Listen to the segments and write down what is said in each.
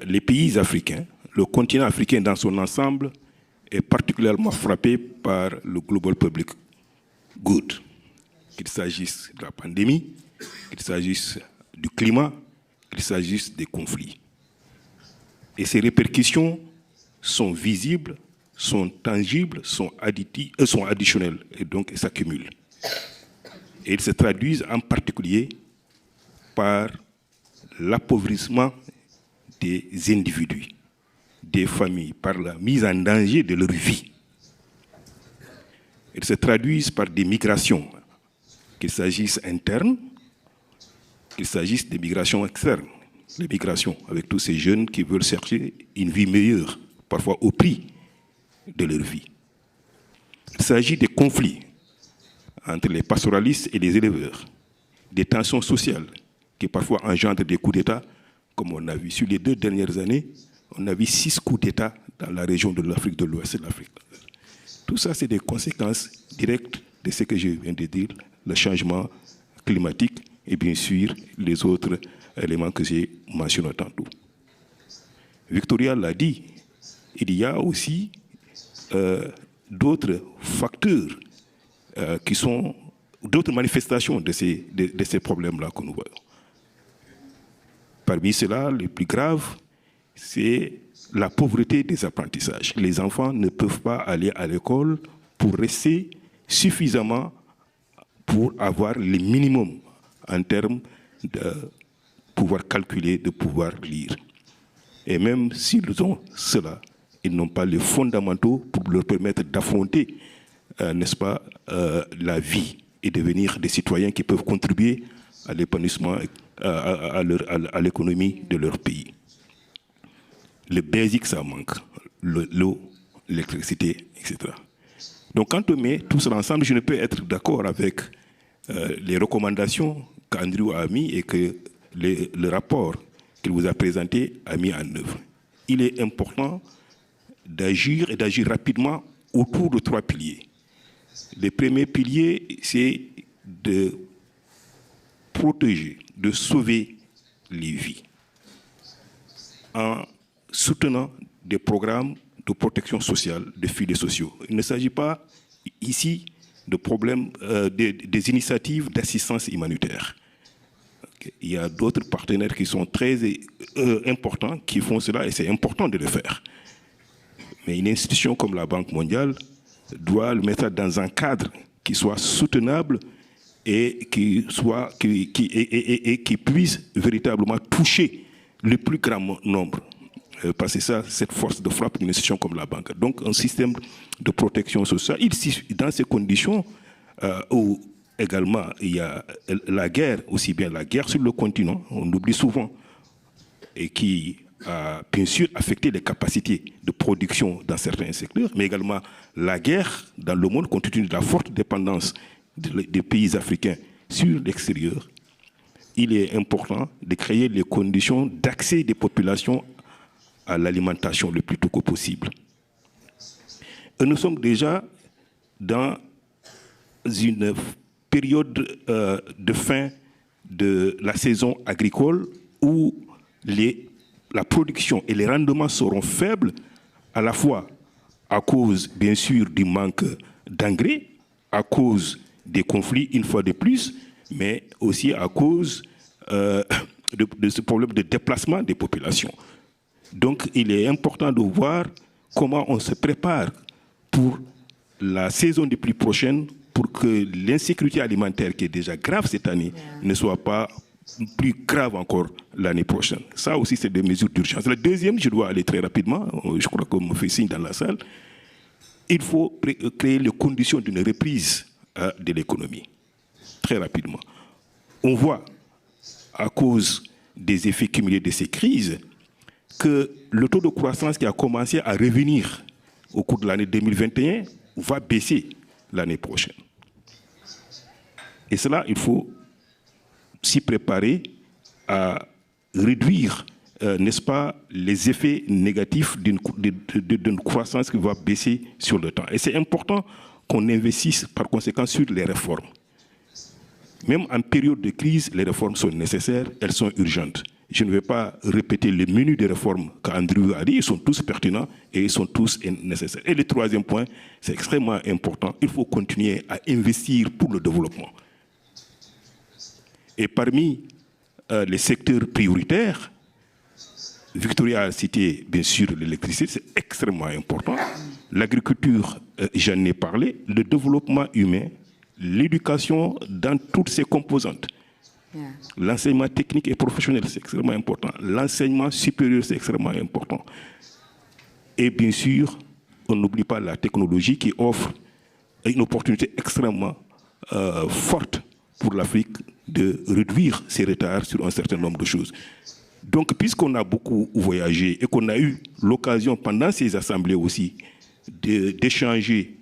les pays africains, le continent africain dans son ensemble est particulièrement frappé par le Global Public Good, qu'il s'agisse de la pandémie, qu'il s'agisse du climat, qu'il s'agisse des conflits. Et ces répercussions sont visibles, sont tangibles, sont additionnelles, et donc s'accumulent. Et ils se traduisent en particulier par l'appauvrissement des individus, des familles, par la mise en danger de leur vie. Ils se traduisent par des migrations, qu'il s'agisse internes, qu'il s'agisse des migrations externes. Les migrations, avec tous ces jeunes qui veulent chercher une vie meilleure, parfois au prix de leur vie. Il s'agit des conflits entre les pastoralistes et les éleveurs, des tensions sociales qui parfois engendrent des coups d'État, comme on a vu sur les 2 dernières années, on a vu 6 coups d'État dans la région de l'Afrique de l'Ouest et de l'Afrique. Tout ça, c'est des conséquences directes de ce que je viens de dire, le changement climatique et bien sûr les autres éléments que j'ai mentionnés tantôt. Victoria l'a dit, il y a aussi d'autres facteurs qui sont d'autres manifestations de ces problèmes-là que nous voyons. Parmi ceux-là, les plus graves, c'est la pauvreté des apprentissages. Les enfants ne peuvent pas aller à l'école pour rester suffisamment pour avoir le minimum en termes de pouvoir calculer, de pouvoir lire. Et même s'ils ont cela, ils n'ont pas les fondamentaux pour leur permettre d'affronter, n'est-ce pas, la vie et devenir des citoyens qui peuvent contribuer à l'épanouissement, à l'économie de leur pays. Le basique, ça manque. L'eau, l'électricité, etc. Donc quand on met tout cela ensemble, je ne peux être d'accord avec les recommandations qu'Andrew a mis et que le rapport qu'il vous a présenté a mis en œuvre. Il est important d'agir et d'agir rapidement autour de 3 piliers. Le premier pilier, c'est de protéger, de sauver les vies en soutenant des programmes de protection sociale des filets sociaux. Il ne s'agit pas ici de problèmes, des initiatives d'assistance humanitaire. Il y a d'autres partenaires qui sont très importants, qui font cela, et c'est important de le faire. Mais une institution comme la Banque mondiale doit le mettre dans un cadre qui soit soutenable et qui puisse véritablement toucher le plus grand nombre. Parce que ça, cette force de frappe d'une institution comme la banque. Donc un système de protection sociale, dans ces conditions où également il y a la guerre, aussi bien la guerre sur le continent, on oublie souvent, et qui a bien sûr affecté les capacités de production dans certains secteurs, mais également la guerre dans le monde, compte tenu de la forte dépendance des pays africains sur l'extérieur. Il est important de créer les conditions d'accès des populations à l'alimentation le plus tôt que possible. Et nous sommes déjà dans une période de fin de la saison agricole où la production et les rendements seront faibles, à la fois à cause, bien sûr, du manque d'engrais, à cause des conflits, une fois de plus, mais aussi à cause de ce problème de déplacement des populations. Donc, il est important de voir comment on se prépare pour la saison des pluies prochaines pour que l'insécurité alimentaire, qui est déjà grave cette année, ne soit pas plus grave encore l'année prochaine. Ça aussi, c'est des mesures d'urgence. La deuxième, je dois aller très rapidement, je crois qu'on me fait signe dans la salle, il faut créer les conditions d'une reprise de l'économie, très rapidement. On voit, à cause des effets cumulés de ces crises, que le taux de croissance qui a commencé à revenir au cours de l'année 2021 va baisser l'année prochaine. Et cela, il faut s'y préparer à réduire, n'est-ce pas, les effets négatifs d'une croissance qui va baisser sur le temps. Et c'est important qu'on investisse par conséquent sur les réformes. Même en période de crise, les réformes sont nécessaires, elles sont urgentes. Je ne vais pas répéter le menu des réformes qu'Andrew a dit, ils sont tous pertinents et ils sont tous nécessaires. Et le troisième point, c'est extrêmement important, il faut continuer à investir pour le développement. Et parmi les secteurs prioritaires, Victoria a cité bien sûr l'électricité, c'est extrêmement important. L'agriculture, j'en ai parlé, le développement humain, l'éducation dans toutes ses composantes. Yeah. L'enseignement technique et professionnel, c'est extrêmement important. L'enseignement supérieur, c'est extrêmement important. Et bien sûr, on n'oublie pas la technologie qui offre une opportunité extrêmement forte pour l'Afrique de réduire ses retards sur un certain nombre de choses. Donc, puisqu'on a beaucoup voyagé et qu'on a eu l'occasion pendant ces assemblées aussi d'échanger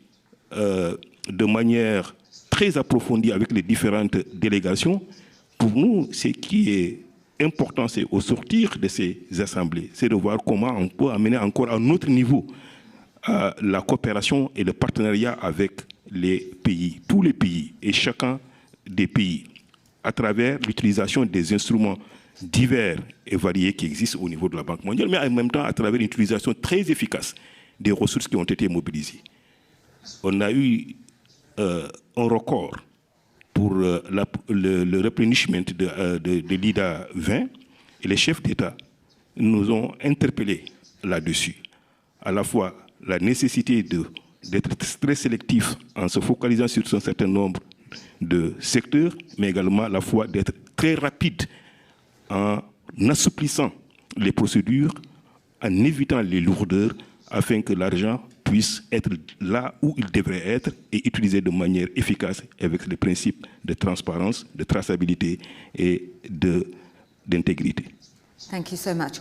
de manière très approfondie avec les différentes délégations, pour nous, ce qui est important, c'est au sortir de ces assemblées, c'est de voir comment on peut amener encore à un autre niveau la coopération et le partenariat avec les pays, tous les pays et chacun des pays, à travers l'utilisation des instruments divers et variés qui existent au niveau de la Banque mondiale, mais en même temps à travers une utilisation très efficace des ressources qui ont été mobilisées. On a eu un record pour le replenishment de l'IDA 20 et les chefs d'État nous ont interpellés là-dessus. À la fois la nécessité d'être très sélectif en se focalisant sur un certain nombre de secteurs, mais également à la fois d'être très rapide en assouplissant les procédures, en évitant les lourdeurs, afin que l'argent puisse être là où il devrait être et utilisé de manière efficace avec les principes de transparence, de traçabilité et d'intégrité. Thank you so much.